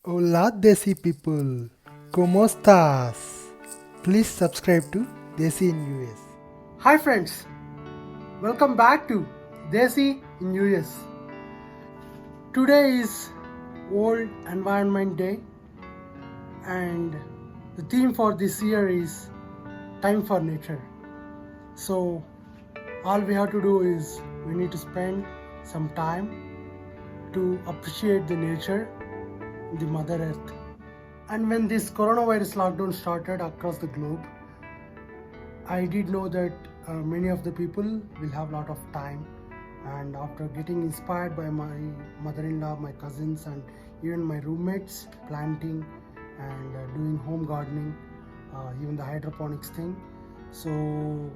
Hola Desi people, ¿cómo estás? Please subscribe to Desi in US. Hi friends, welcome back to Desi in US. Today is World Environment Day and the theme for this year is Time for Nature. So all we have to do is we need to spend some time to appreciate the nature, the Mother Earth. And when this coronavirus lockdown started across the globe, I did know that many of the people will have a lot of time. And after getting inspired by my mother-in-law, my cousins, and even my roommates, planting and doing home gardening, even the hydroponics thing. So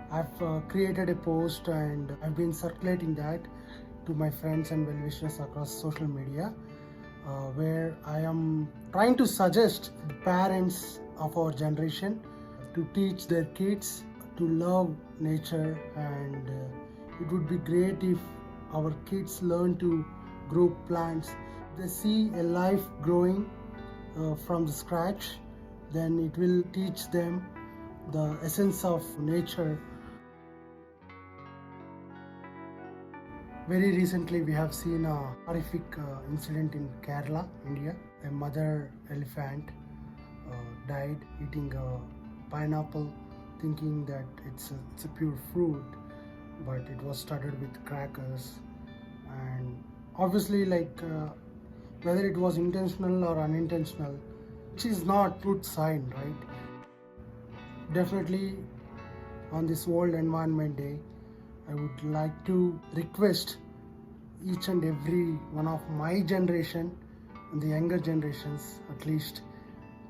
I've created a post and I've been circulating that to my friends and well-wishers across social media, where I am trying to suggest the parents of our generation to teach their kids to love nature, and it would be great if our kids learn to grow plants. They see a life growing from the scratch, then it will teach them the essence of nature. Very recently, we have seen a horrific incident in Kerala, India. A mother elephant died eating a pineapple, thinking that it's a pure fruit, but it was studded with crackers. And obviously, whether it was intentional or unintentional, which is not good sign, right? Definitely, on this World Environment Day, I would like to request each and every one of my generation and the younger generations at least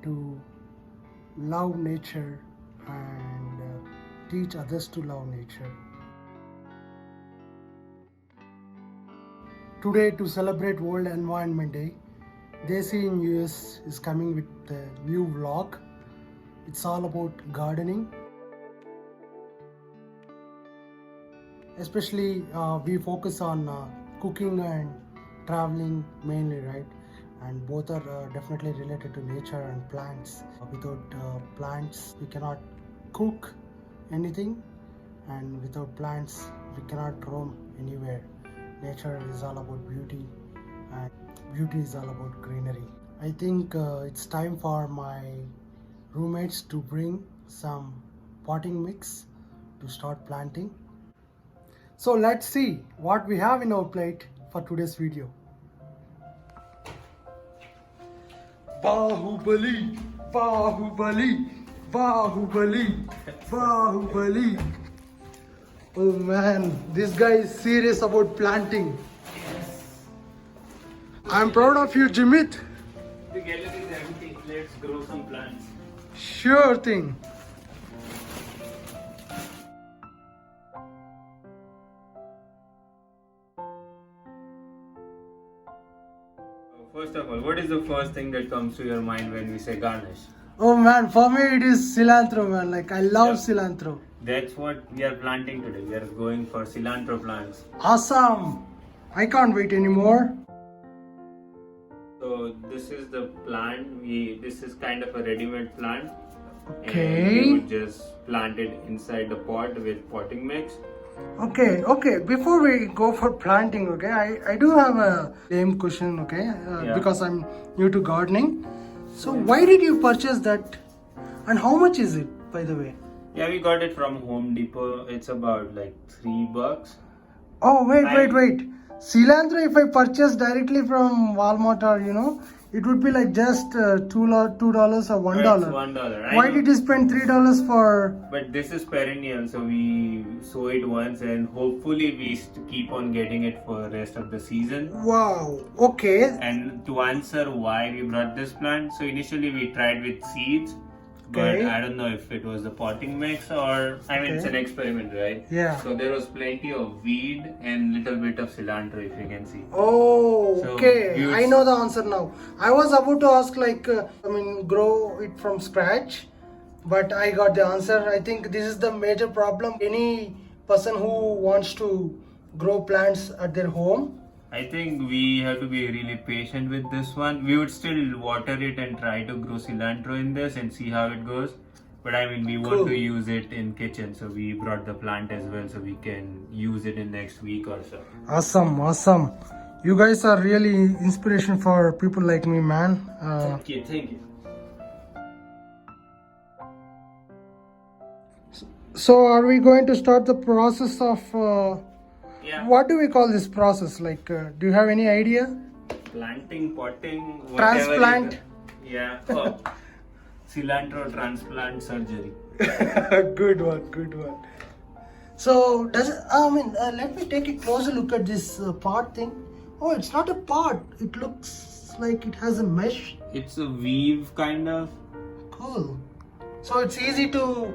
to love nature and teach others to love nature. Today, to celebrate World Environment Day, Desi in US is coming with a new vlog. It's all about gardening. Especially we focus on cooking and traveling mainly, right? And both are definitely related to nature and plants. Without plants we cannot cook anything, and without plants we cannot roam anywhere. Nature is all about beauty, and beauty is all about greenery. I think it's time for my roommates to bring some potting mix to start planting. So let's see what we have in our plate for today's video. Bahubali, Bahubali, Bahubali, Bahubali. Oh man, this guy is serious about planting. I'm proud of you, Jimit. The gallery is empty. Let's grow some plants. Sure thing. First of all, what is the first thing that comes to your mind when we say garnish? Oh man, for me it is cilantro, man. Like I love cilantro. That's what we are planting today. We are going for cilantro plants. Awesome. I can't wait anymore. So this is the plant. This is kind of a ready-made plant. Okay. And we would just plant it inside the pot with potting mix. Okay. Before we go for planting, okay, I do have a lame question, okay, Yeah. because I'm new to gardening. So why did you purchase that, and how much is it, by the way? Yeah, we got it from Home Depot. It's about like $3. Oh wait. Cilantro, if I purchase directly from Walmart or it would be like just $2 or $1. It's $1. Why did you spend $3 for? But this is perennial, so we sow it once and hopefully we keep on getting it for the rest of the season. Wow. Okay. And to answer why we brought this plant, so initially we tried with seeds, Okay. but I don't know if it was the potting mix or it's an experiment, right? Yeah. So there was plenty of weed and little bit of cilantro, if you can see. Oh, So, okay. you- I know the answer now. I was about to ask, grow it from scratch, but I got the answer. I think this is the major problem. Any person who wants to grow plants at their home, I think we have to be really patient with this one. We would still water it and try to grow cilantro in this and see how it goes. But I mean, we want Cool. to use it in kitchen, so we brought the plant as well, so we can use it in next week or so. Awesome. You guys are really inspiration for people like me, man. Thank you. So are we going to start the process of Yeah. what do we call this process? Like, do you have any idea? Planting, potting, whatever. Transplant? Yeah. Oh. Cilantro transplant surgery. Good one. So does it, let me take a closer look at this pot thing. Oh, it's not a pot. It looks like it has a mesh. It's a weave kind of. Cool. So it's easy to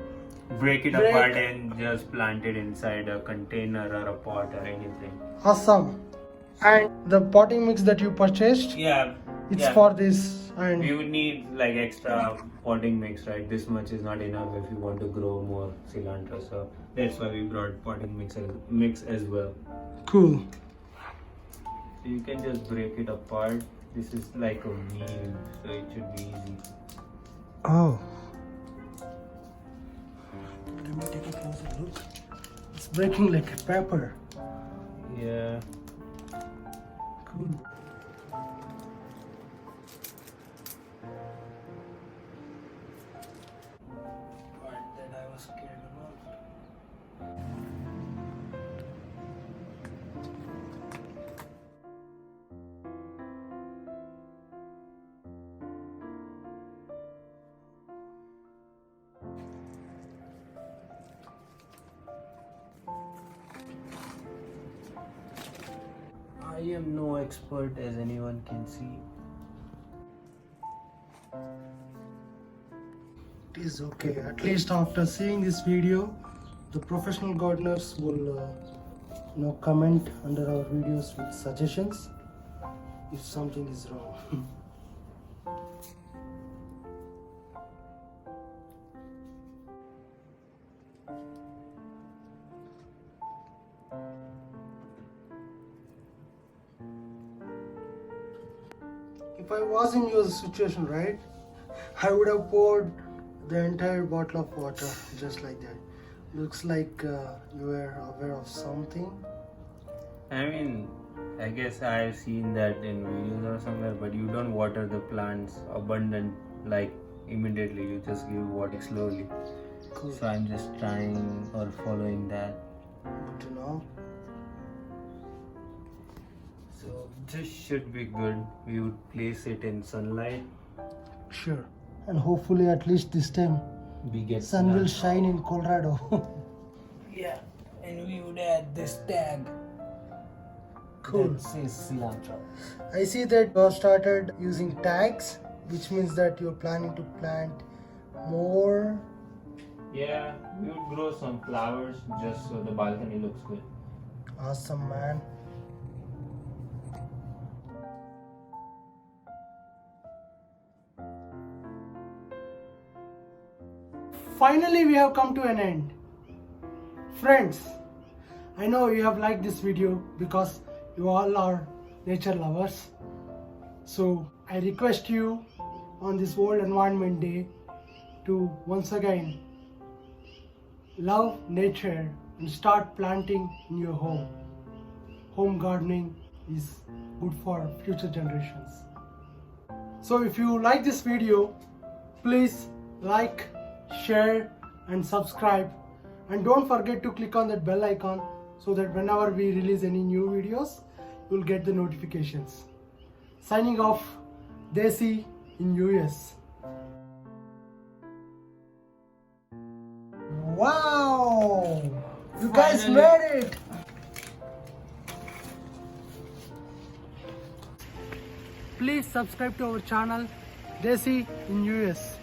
Break it Break. apart and just plant it inside a container or a pot or anything. awesome. And the potting mix that you purchased, Yeah. it's for this. And We would need like extra potting mix, right? This much is not enough if you want to grow more cilantro. So that's why we brought potting mix as well. cool. So you can just break it apart. This is like a weave, so it should be easy. Oh. Let me take a closer look. It's breaking like a paper. Yeah. Cool. That I was scared about. I am no expert, as anyone can see. It is okay. At least after seeing this video, the professional gardeners will comment under our videos with suggestions if something is wrong. If I was in your situation, right, I would have poured the entire bottle of water just like that. Looks like you were aware of something. I mean, I guess I've seen that in videos or somewhere, but you don't water the plants abundant like immediately. You just give water slowly. Cool. So I'm just trying or following that. Good to know. So this should be good. We would place it in sunlight. Sure. And hopefully at least this time We get sun will shine in Colorado. Yeah, and we would add this tag. Cool. That says cilantro. I see that you have started using tags, which means that you're planning to plant more. Yeah, we would grow some flowers just so the balcony looks good. Awesome, man. Finally, we have come to an end. Friends, I know you have liked this video because you all are nature lovers. So I request you on this World Environment Day to once again love nature and start planting in your home. Home gardening is good for future generations. So if you like this video, please like, share and subscribe, and don't forget to click on that bell icon so that whenever we release any new videos, you'll get the notifications. Signing off, Desi in US. Wow! You guys Finally. made it! Please subscribe to our channel, Desi in US.